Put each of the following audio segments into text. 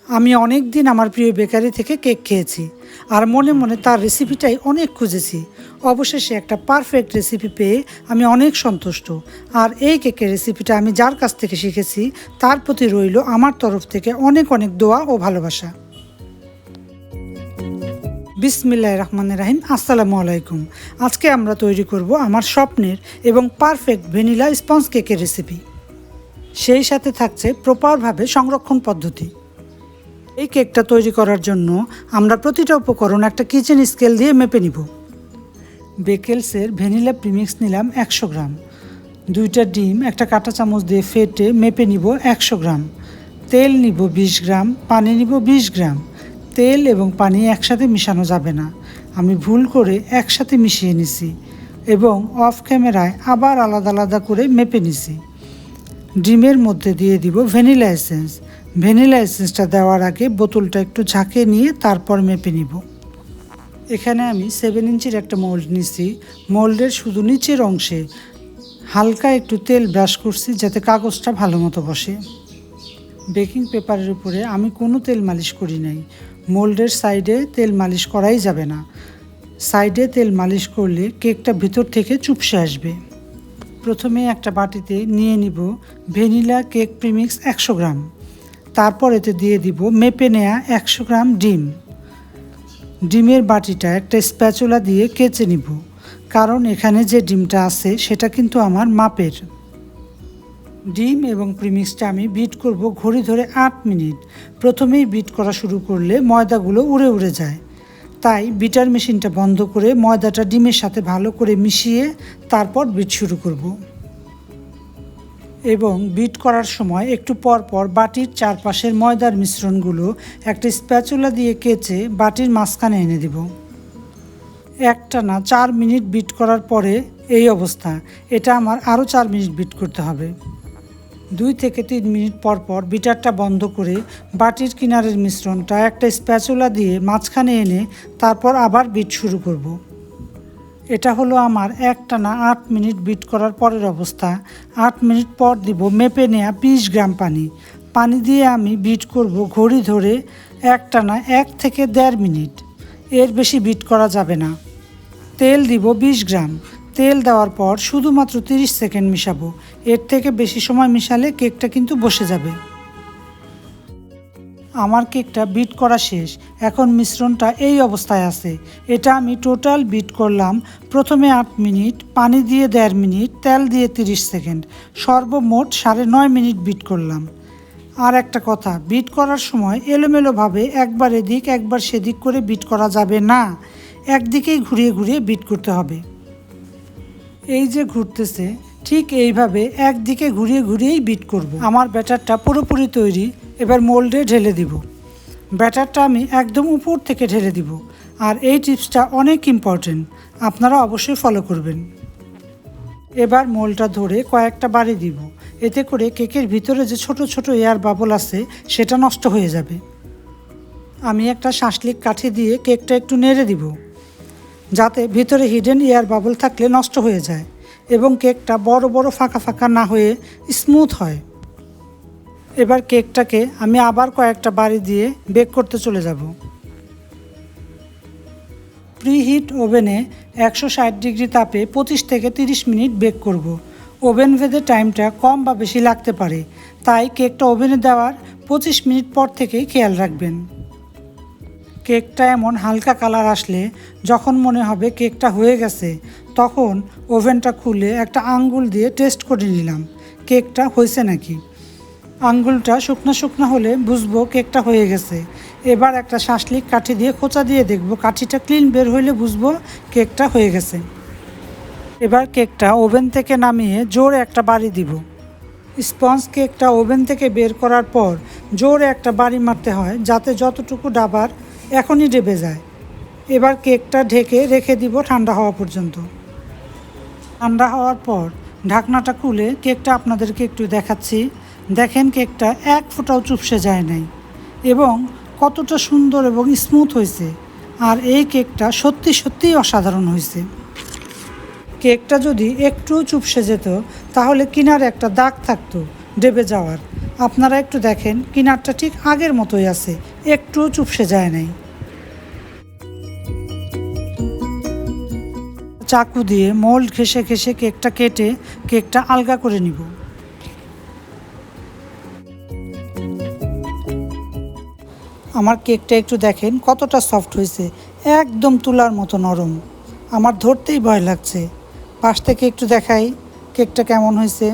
আমি অনেক দিন আমার প্রিয় বেকারি থেকে কেক খেয়েছি আর মনে মনে তার রেসিপিটাই অনেক খুঁজেছি। অবশেষে একটা পারফেক্ট রেসিপি পেয়ে আমি অনেক সন্তুষ্ট। আর এই কেকের রেসিপিটা আমি যার কাছ থেকে শিখেছি তার প্রতি রইল আমার তরফ থেকে অনেক অনেক দোয়া ও ভালোবাসা। বিসমিল্লাহির রহমানির রহিম। আসসালামু আলাইকুম। আজকে আমরা তৈরি করব আমার স্বপ্নের এবং পারফেক্ট ভ্যানিলা স্পঞ্জ কেকের রেসিপি। সেই সাথে থাকছে প্রপারভাবে সংরক্ষণ পদ্ধতি। এই কেকটা তৈরি করার জন্য আমরা প্রতিটা উপকরণ একটা কিচেন স্কেল দিয়ে মেপে নিব। বেকেলসের ভ্যানিলা প্রিমিক্স নিলাম 100 গ্রাম, 2টা ডিম একটা কাঁটা চামচ দিয়ে ফেটে মেপে নিব 100 গ্রাম, তেল নিব 20 গ্রাম, পানি নিব 20 গ্রাম। তেল এবং পানি একসাথে মিশানো যাবে না, আমি ভুল করে একসাথে মিশিয়ে নিছি এবং অফ ক্যামেরায় আবার আলাদা আলাদা করে মেপে নিছি। ডিমের মধ্যে দিয়ে দিব ভ্যানিলা এসেন্স। ভ্যানিলা এসেন্সটা দেওয়ার আগে বোতলটা একটু ঝাঁকে নিয়ে তারপর মেপে নিব। এখানে আমি 7 ইঞ্চির একটা মোল্ড নিছি। মোল্ডের শুধু নিচের অংশে হালকা একটু তেল ব্রাশ করছি যাতে কাগজটা ভালো মতো বসে। বেকিং পেপারের উপরে আমি কোনো তেল মালিশ করি নাই। মোল্ডের সাইডে তেল মালিশ করাই যাবে না, সাইডে তেল মালিশ করলে কেকটা ভিতর থেকে চুপসে আসবে। প্রথমে একটা বাটিতে নিয়ে নিব ভ্যানিলা কেক প্রিমিক্স 100 গ্রাম, তারপর এতে দিয়ে দিব মেপে নেওয়া 100 গ্রাম ডিম। ডিমের বাটিটা একটা স্প্যাচুলা দিয়ে কেচে নিব, কারণ এখানে যে ডিমটা আছে সেটা কিন্তু আমার মাপের। ডিম এবং প্রিমিক্সটা আমি বিট করব ঘড়ি ধরে 8 মিনিট। প্রথমেই বিট করা শুরু করলে ময়দাগুলো উড়ে উড়ে যায়, তাই বিটার মেশিনটা বন্ধ করে ময়দাটা ডিমের সাথে ভালো করে মিশিয়ে তারপর বিট শুরু করব। এবং বিট করার সময় একটু পর পর বাটির চারপাশের ময়দার মিশ্রণগুলো একটা স্প্যাচুলা দিয়ে কেচে বাটির মাঝখানে এনে দেব। একটানা 4 মিনিট বিট করার পরে এই অবস্থা। এটা আমার আরও 4 মিনিট বিট করতে হবে। 2 থেকে 3 মিনিট পর পর বিটারটা বন্ধ করে বাটির কিনারের মিশ্রণটা একটা স্প্যাচুলা দিয়ে মাঝখানে এনে তারপর আবার বিট শুরু করব। এটা হলো আমার একটানা 8 মিনিট বিট করার পরের অবস্থা। 8 মিনিট পর দিব মেপে নেওয়া 20 গ্রাম পানি। পানি দিয়ে আমি বিট করব ঘড়ি ধরে একটানা 1 থেকে 1.5 মিনিট, এর বেশি বিট করা যাবে না। তেল দিব 20 গ্রাম। তেল দেওয়ার পর শুধুমাত্র 30 সেকেন্ড মিশাবো, এর থেকে বেশি সময় মিশালে কেকটা কিন্তু বসে যাবে। আমার কেকটা বিট করা শেষ, এখন মিশ্রণটা এই অবস্থায় আছে। এটা আমি টোটাল বিট করলাম প্রথমে 8 মিনিট, পানি দিয়ে 1.5 মিনিট, তেল দিয়ে 30 সেকেন্ড, সর্বমোট 9.5 মিনিট বিট করলাম। আর একটা কথা, বিট করার সময় এলোমেলোভাবে একবার এদিক একবার সেদিক করে বিট করা যাবে না, একদিকেই ঘুরিয়ে ঘুরিয়ে বিট করতে হবে। এই যে ঘুরতেছে ঠিক এইভাবে একদিকে ঘুরিয়ে ঘুরিয়েই বিট করব। আমার ব্যাটারটা পুরোপুরি তৈরি, এবার মোল্ডে ঢেলে দিব। ব্যাটারটা আমি একদম উপর থেকে ঢেলে দিব। আর এই টিপসটা অনেক ইম্পর্টেন্ট, আপনারা অবশ্যই ফলো করবেন। এবার মোল্ডটা ধরে কয়েকটা বাড়ি দিব, এতে করে কেকের ভিতরে যে ছোট ছোট এয়ার বাবল আছে সেটা নষ্ট হয়ে যাবে। আমি একটা শাঁসলিক কাঠি দিয়ে কেকটা একটু নেড়ে দিব, যাতে ভিতরে হিডেন এয়ার বাবল থাকলে নষ্ট হয়ে যায় এবং কেকটা বড় বড় ফাঁকা ফাঁকা না হয়ে স্মুথ হয়। এবার কেকটাকে আমি আবার কয়েকটা বাড়ি দিয়ে বেক করতে চলে যাব। প্রিহিট ওভেনে 160 ডিগ্রি তাপে 25 থেকে 30 মিনিট বেক করব। ওভেন ভেদে টাইমটা কম বা বেশি লাগতে পারে, তাই কেকটা ওভেনে দেওয়ার 25 মিনিট পর থেকেই খেয়াল রাখবেন। কেকটা এমন হালকা কালার আসলে যখন মনে হবে কেকটা হয়ে গেছে, তখন ওভেনটা খুলে একটা আঙ্গুল দিয়ে টেস্ট করে নিলাম কেকটা হয়েছে নাকি। আঙ্গুলটা শুকনো শুকনো হলে বুঝবো কেকটা হয়ে গেছে। এবার একটা শাঁসলিক কাঠি দিয়ে খোঁচা দিয়ে দেখব, কাঠিটা ক্লিন বের হইলে বুঝবো কেকটা হয়ে গেছে। এবার কেকটা ওভেন থেকে নামিয়ে জোরে একটা বাড়ি দিব। স্পঞ্জ কেকটা ওভেন থেকে বের করার পর জোরে একটা বাড়ি মারতে হয়, যাতে যতটুকু ডাবার এখনই ডেবে যায়। এবার কেকটা ঢেকে রেখে দিব ঠান্ডা হওয়া পর্যন্ত। ঠান্ডা হওয়ার পর ঢাকনাটা খুলে কেকটা আপনাদেরকে একটু দেখাচ্ছি। দেখেন কেকটা এক ফোঁটাও চুপসে যায় নাই এবং কতটা সুন্দর এবং স্মুথ হয়েছে। আর এই কেকটা সত্যি সত্যিই অসাধারণ হয়েছে। কেকটা যদি একটু চুপসে যেত তাহলে কিনারে একটা দাগ থাকতো ডেবে যাওয়ার, আপনারা একটু দেখেন কিনারটা ঠিক আগের মতোই আছে, একটুও চুপসে যায় নাই। চাকু দিয়ে মোল্ড ঘেঁষে ঘেঁষে কেকটা কেটে কেকটা আলগা করে নিব। আমার কেকটা একটু দেখেন কতটা সফট হয়েছে, একদম তুলার মতো নরম। আমার ধরতেই ভয় লাগছে। পাশ থেকে একটু দেখাই কেকটা কেমন হয়েছে।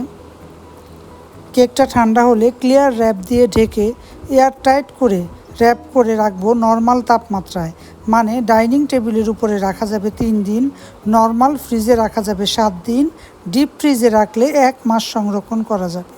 কেকটা ঠান্ডা হলে ক্লিয়ার র্যাপ দিয়ে ঢেকে এয়ার টাইট করে র্যাপ করে রাখবো নর্মাল তাপমাত্রায়, মানে ডাইনিং টেবিলের উপরে রাখা যাবে 3 দিন, নর্মাল ফ্রিজে রাখা যাবে 7 দিন, ডিপ ফ্রিজে রাখলে 1 মাস সংরক্ষণ করা যাবে।